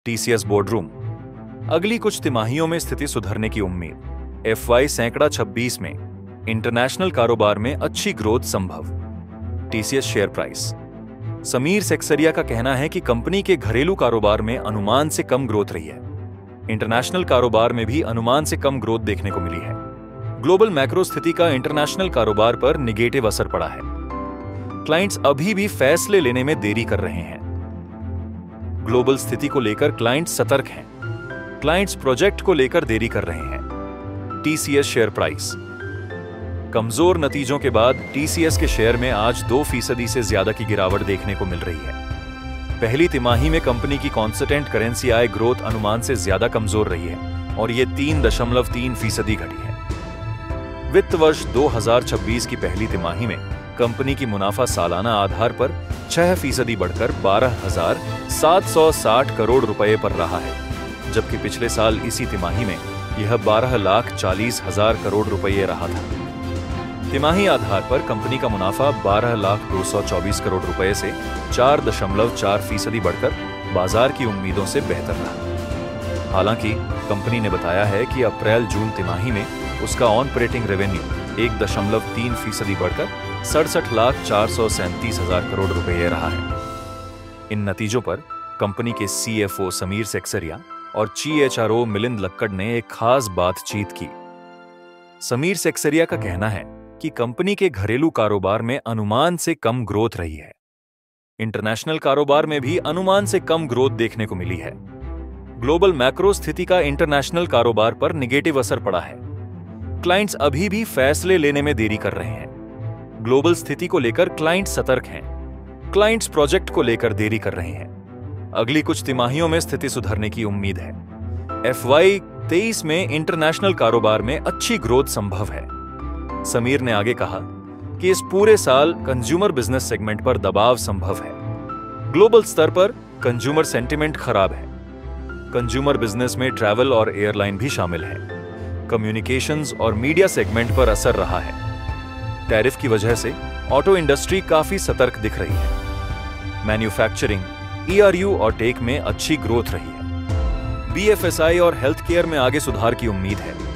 TCS boardroom. अगली कुछ तिमाहियों में स्थिति सुधरने की उम्मीद। एफवाई सैकड़ा 26 में इंटरनेशनल कारोबार में अच्छी ग्रोथ संभव। TCS share price. Sameer Seksaria का कहना है कि कंपनी के घरेलू कारोबार में अनुमान से कम ग्रोथ रही है। इंटरनेशनल कारोबार में भी अनुमान से कम ग्रोथ देखने को मिली है। ग्लोबल मैक्रो स्थिति का इंटरनेशनल कारोबार पर निगेटिव असर पड़ा है। क्लाइंट्स अभी भी फैसले लेने में देरी कर रहे हैं। ग्लोबल स्थिति को लेकर क्लाइंट्स सतर्क हैं। क्लाइंट्स प्रोजेक्ट को लेकर देरी कर रहे हैं। TCS share price. कमजोर नतीजों के बाद टीसीएस के शेयर में आज 2% से ज्यादा की गिरावट देखने को मिल रही है। पहली तिमाही में कंपनी की कॉन्स्टेंट करेंसी आय ग्रोथ अनुमान से ज्यादा कमजोर रही है और यह 3.3% घटी है। वित्त वर्ष 2026 की पहली तिमाही में कंपनी की मुनाफा सालाना आधार पर 6% बढ़कर 12,760 करोड़ रुपए पर रहा है, जबकि पिछले साल इसी तिमाही में यह 12,40,000 करोड़ रुपए रहा था। तिमाही आधार पर कंपनी का मुनाफा 12,224 करोड़ रुपए से 4.4% बढ़कर बाजार की उम्मीदों से बेहतर रहा। हालांकि कंपनी ने बताया है कि अप्रैल-जून तिमाही में उसका ऑपरेटिंग रेवेन्यू 1.3% बढ़कर 67,437,000 करोड़ रुपए रहा है। इन नतीजों पर कंपनी के सीएफओ समीर सेक्सरिया और CHRO मिलिंद लक्कड़ ने एक खास बातचीत की। समीर सेक्सरिया का कहना है कि कंपनी के घरेलू कारोबार में अनुमान से कम ग्रोथ रही है। इंटरनेशनल कारोबार में भी अनुमान से कम ग्रोथ देखने को मिली है। ग्लोबल मैक्रो स्थिति का इंटरनेशनल कारोबार पर निगेटिव असर पड़ा है। क्लाइंट्स अभी भी फैसले लेने में देरी कर रहे हैं। ग्लोबल स्थिति को लेकर क्लाइंट्स सतर्क हैं। क्लाइंट्स प्रोजेक्ट को लेकर देरी कर रहे हैं। अगली कुछ तिमाहियों में स्थिति सुधरने की उम्मीद है। एफवाई 23 में इंटरनेशनल कारोबार में अच्छी ग्रोथ संभव है। समीर ने आगे कहा कि इस पूरे साल कंज्यूमर बिजनेस सेगमेंट पर दबाव संभव है। ग्लोबल स्तर पर कंज्यूमर सेंटिमेंट खराब है। कंज्यूमर बिजनेस में ट्रैवल और एयरलाइन भी शामिल है। कम्युनिकेशंस और मीडिया सेगमेंट पर असर रहा है। टैरिफ की वजह से ऑटो इंडस्ट्री काफी सतर्क दिख रही है। मैन्युफैक्चरिंग, ERU और टेक में अच्छी ग्रोथ रही है। BFSI और हेल्थ केयर में आगे सुधार की उम्मीद है।